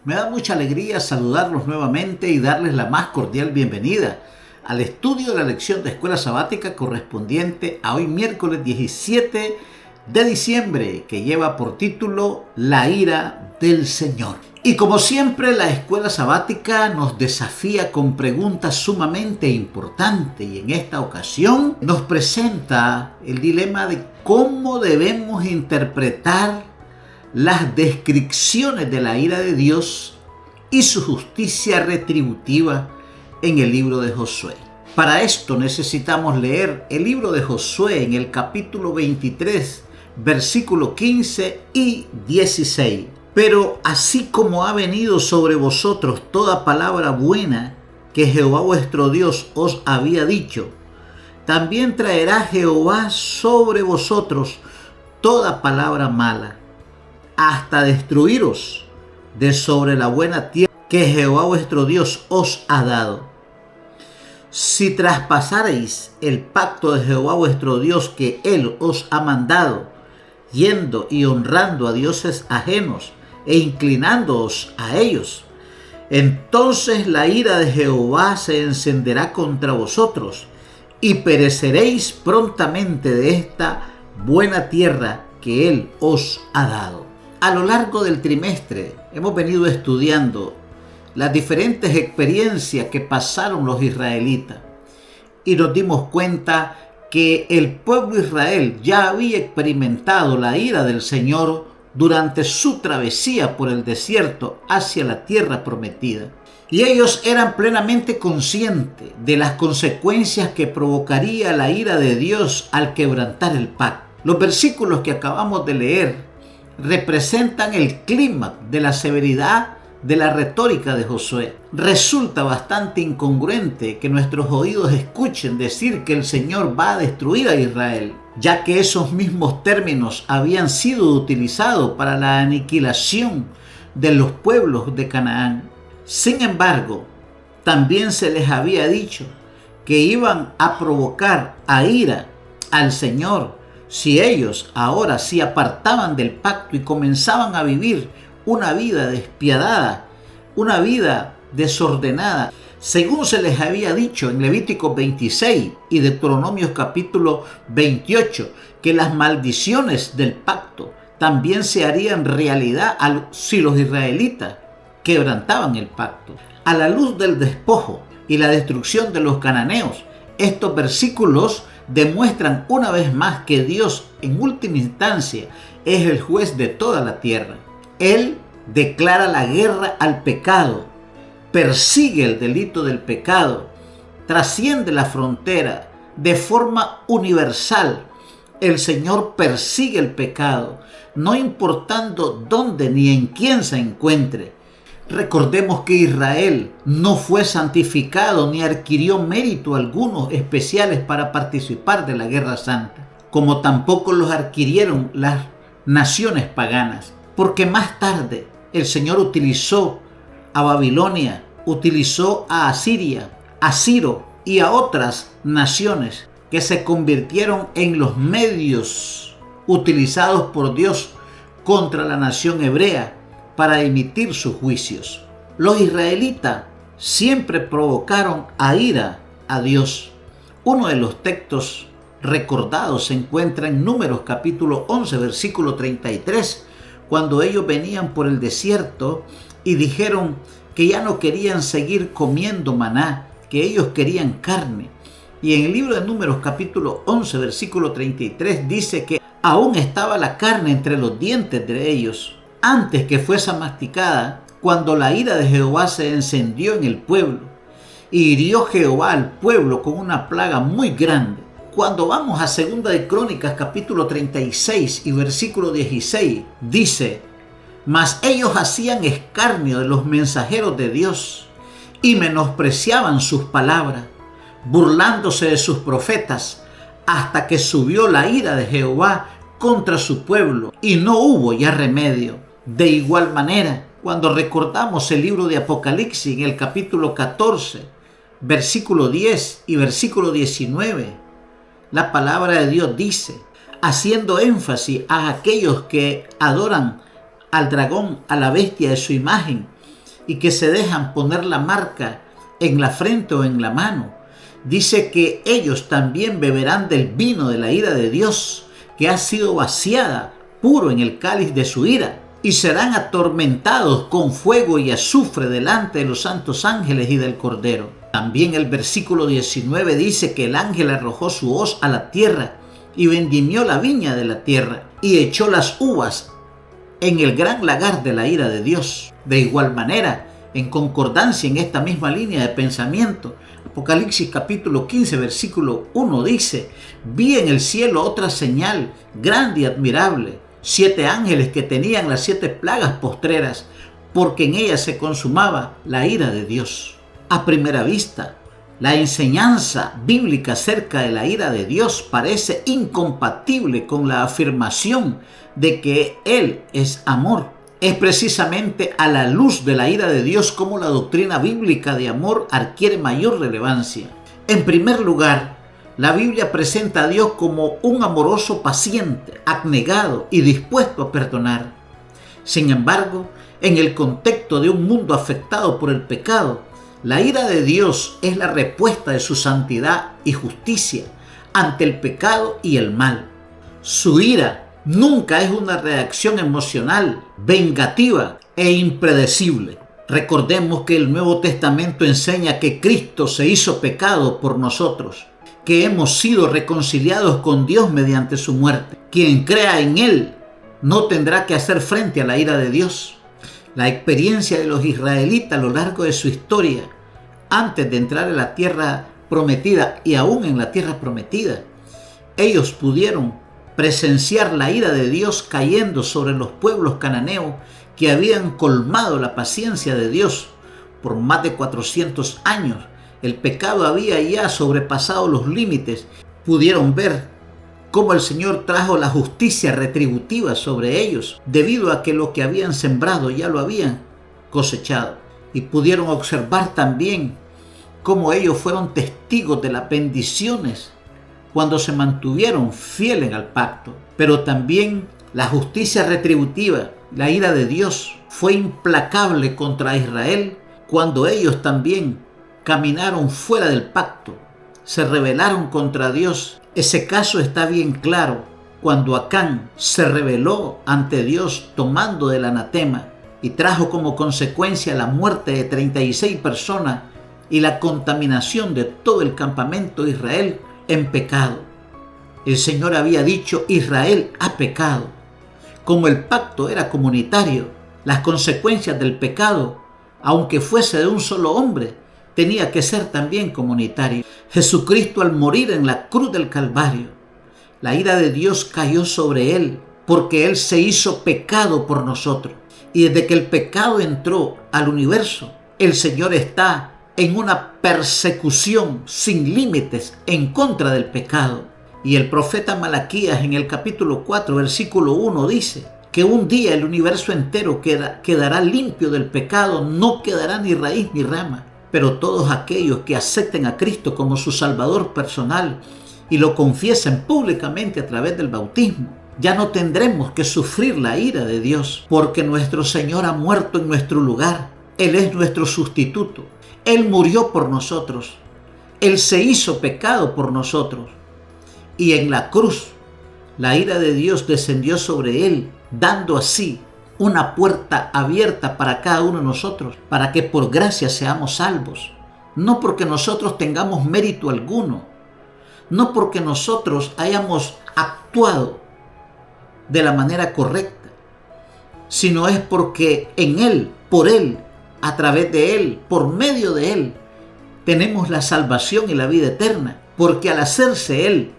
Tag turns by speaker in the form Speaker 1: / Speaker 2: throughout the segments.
Speaker 1: Me da mucha alegría saludarlos nuevamente y darles la más cordial bienvenida al estudio de la lección de escuela sabática correspondiente a hoy miércoles 17 de diciembre, que lleva por título La ira del Señor. Y como siempre, la escuela sabática nos desafía con preguntas sumamente importantes, y en esta ocasión nos presenta el dilema de cómo debemos interpretar las descripciones de la ira de Dios y su justicia retributiva en el libro de Josué. Para esto necesitamos leer el libro de Josué en el capítulo 23, versículo 15 y 16. Pero así como ha venido sobre vosotros toda palabra buena que Jehová vuestro Dios os había dicho, también traerá Jehová sobre vosotros toda palabra mala, hasta destruiros de sobre la buena tierra que Jehová vuestro Dios os ha dado. Si traspasareis el pacto de Jehová vuestro Dios que Él os ha mandado, yendo y honrando a dioses ajenos e inclinándoos a ellos, entonces la ira de Jehová se encenderá contra vosotros y pereceréis prontamente de esta buena tierra que Él os ha dado. A lo largo del trimestre hemos venido estudiando las diferentes experiencias que pasaron los israelitas y nos dimos cuenta que el pueblo de Israel ya había experimentado la ira del Señor durante su travesía por el desierto hacia la tierra prometida. Y ellos eran plenamente conscientes de las consecuencias que provocaría la ira de Dios al quebrantar el pacto. Los versículos que acabamos de leer representan el clima de la severidad de la retórica de Josué. Resulta bastante incongruente que nuestros oídos escuchen decir que el Señor va a destruir a Israel, ya que esos mismos términos habían sido utilizados para la aniquilación de los pueblos de Canaán. Sin embargo, también se les había dicho que iban a provocar a ira al Señor si ellos ahora se apartaban del pacto y comenzaban a vivir una vida despiadada, una vida desordenada, según se les había dicho en Levítico 26 y Deuteronomios capítulo 28, que las maldiciones del pacto también se harían realidad si los israelitas quebrantaban el pacto. A la luz del despojo y la destrucción de los cananeos, estos versículos demuestran una vez más que Dios en última instancia es el juez de toda la tierra. Él declara la guerra al pecado, persigue el delito del pecado, trasciende la frontera de forma universal. El Señor persigue el pecado, no importando dónde ni en quién se encuentre. Recordemos que Israel no fue santificado ni adquirió mérito algunos especiales para participar de la guerra santa, como tampoco los adquirieron las naciones paganas, porque más tarde el Señor utilizó a Babilonia, utilizó a Asiria, a Ciro y a otras naciones que se convirtieron en los medios utilizados por Dios contra la nación hebrea para emitir sus juicios. Los israelitas siempre provocaron a ira a Dios. Uno de los textos recordados se encuentra en Números capítulo 11, versículo 33, cuando ellos venían por el desierto y dijeron que ya no querían seguir comiendo maná, que ellos querían carne. Y en el libro de Números capítulo 11, versículo 33 dice que aún estaba la carne entre los dientes de ellos, antes que fuese masticada, cuando la ira de Jehová se encendió en el pueblo, y hirió Jehová al pueblo con una plaga muy grande. Cuando vamos a 2 de Crónicas capítulo 36 y versículo 16, dice: mas ellos hacían escarnio de los mensajeros de Dios y menospreciaban sus palabras, burlándose de sus profetas, hasta que subió la ira de Jehová contra su pueblo y no hubo ya remedio. De igual manera, cuando recordamos el libro de Apocalipsis en el capítulo 14, versículo 10 y versículo 19, la palabra de Dios dice, haciendo énfasis a aquellos que adoran al dragón, a la bestia de su imagen, y que se dejan poner la marca en la frente o en la mano. Dice que ellos también beberán del vino de la ira de Dios, que ha sido vaciada puro en el cáliz de su ira, y serán atormentados con fuego y azufre delante de los santos ángeles y del Cordero. También el versículo 19 dice que el ángel arrojó su hoz a la tierra y vendimió la viña de la tierra y echó las uvas en el gran lagar de la ira de Dios. De igual manera, en concordancia en esta misma línea de pensamiento, Apocalipsis capítulo 15 versículo 1 dice: vi en el cielo otra señal grande y admirable, 7 ángeles que tenían las 7 plagas postreras, porque en ellas se consumaba la ira de Dios. A primera vista, la enseñanza bíblica acerca de la ira de Dios parece incompatible con la afirmación de que Él es amor. Es precisamente a la luz de la ira de Dios como la doctrina bíblica de amor adquiere mayor relevancia. En primer lugar, la Biblia presenta a Dios como un amoroso paciente, abnegado y dispuesto a perdonar. Sin embargo, en el contexto de un mundo afectado por el pecado, la ira de Dios es la respuesta de su santidad y justicia ante el pecado y el mal. Su ira nunca es una reacción emocional, vengativa e impredecible. Recordemos que el Nuevo Testamento enseña que Cristo se hizo pecado por nosotros, que hemos sido reconciliados con Dios mediante su muerte. Quien crea en Él no tendrá que hacer frente a la ira de Dios. La experiencia de los israelitas a lo largo de su historia, antes de entrar en la tierra prometida y aún en la tierra prometida, ellos pudieron presenciar la ira de Dios cayendo sobre los pueblos cananeos que habían colmado la paciencia de Dios por más de 400 años. El pecado había ya sobrepasado los límites. Pudieron ver cómo el Señor trajo la justicia retributiva sobre ellos, debido a que lo que habían sembrado ya lo habían cosechado. Y pudieron observar también cómo ellos fueron testigos de las bendiciones cuando se mantuvieron fieles al pacto. Pero también la justicia retributiva, la ira de Dios, fue implacable contra Israel cuando ellos también caminaron fuera del pacto, se rebelaron contra Dios. Ese caso está bien claro cuando Acán se rebeló ante Dios tomando del anatema y trajo como consecuencia la muerte de 36 personas y la contaminación de todo el campamento de Israel en pecado. El Señor había dicho: Israel ha pecado. Como el pacto era comunitario, las consecuencias del pecado, aunque fuese de un solo hombre, tenía que ser también comunitario. Jesucristo, al morir en la cruz del Calvario, la ira de Dios cayó sobre Él, porque Él se hizo pecado por nosotros. Y desde que el pecado entró al universo, el Señor está en una persecución sin límites en contra del pecado. Y el profeta Malaquías en el capítulo 4, versículo 1 dice que un día el universo entero quedará limpio del pecado, no quedará ni raíz ni rama. Pero todos aquellos que acepten a Cristo como su Salvador personal y lo confiesen públicamente a través del bautismo, ya no tendremos que sufrir la ira de Dios, porque nuestro Señor ha muerto en nuestro lugar. Él es nuestro sustituto. Él murió por nosotros. Él se hizo pecado por nosotros. Y en la cruz, la ira de Dios descendió sobre Él, dando así una puerta abierta para cada uno de nosotros, para que por gracia seamos salvos. No porque nosotros tengamos mérito alguno, no porque nosotros hayamos actuado de la manera correcta, sino es porque en Él, por Él, a través de Él, por medio de Él, tenemos la salvación y la vida eterna, porque al hacerse Él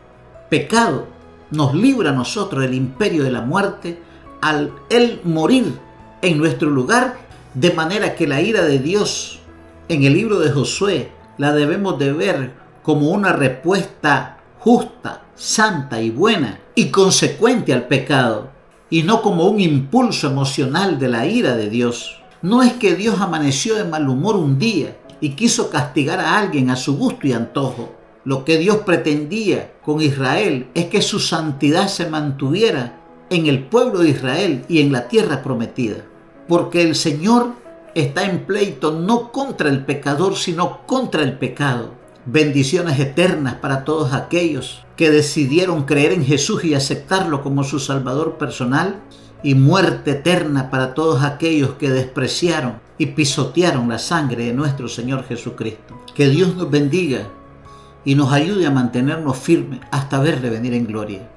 Speaker 1: pecado, nos libra a nosotros del imperio de la muerte, al Él morir en nuestro lugar, de manera que la ira de Dios en el libro de Josué la debemos de ver como una respuesta justa, santa y buena y consecuente al pecado, y no como un impulso emocional de la ira de Dios. No es que Dios amaneció de mal humor un día y quiso castigar a alguien a su gusto y antojo. Lo que Dios pretendía con Israel es que su santidad se mantuviera en el pueblo de Israel y en la tierra prometida, porque el Señor está en pleito no contra el pecador, sino contra el pecado. Bendiciones eternas para todos aquellos que decidieron creer en Jesús y aceptarlo como su Salvador personal, y muerte eterna para todos aquellos que despreciaron y pisotearon la sangre de nuestro Señor Jesucristo. Que Dios nos bendiga y nos ayude a mantenernos firmes hasta verle venir en gloria.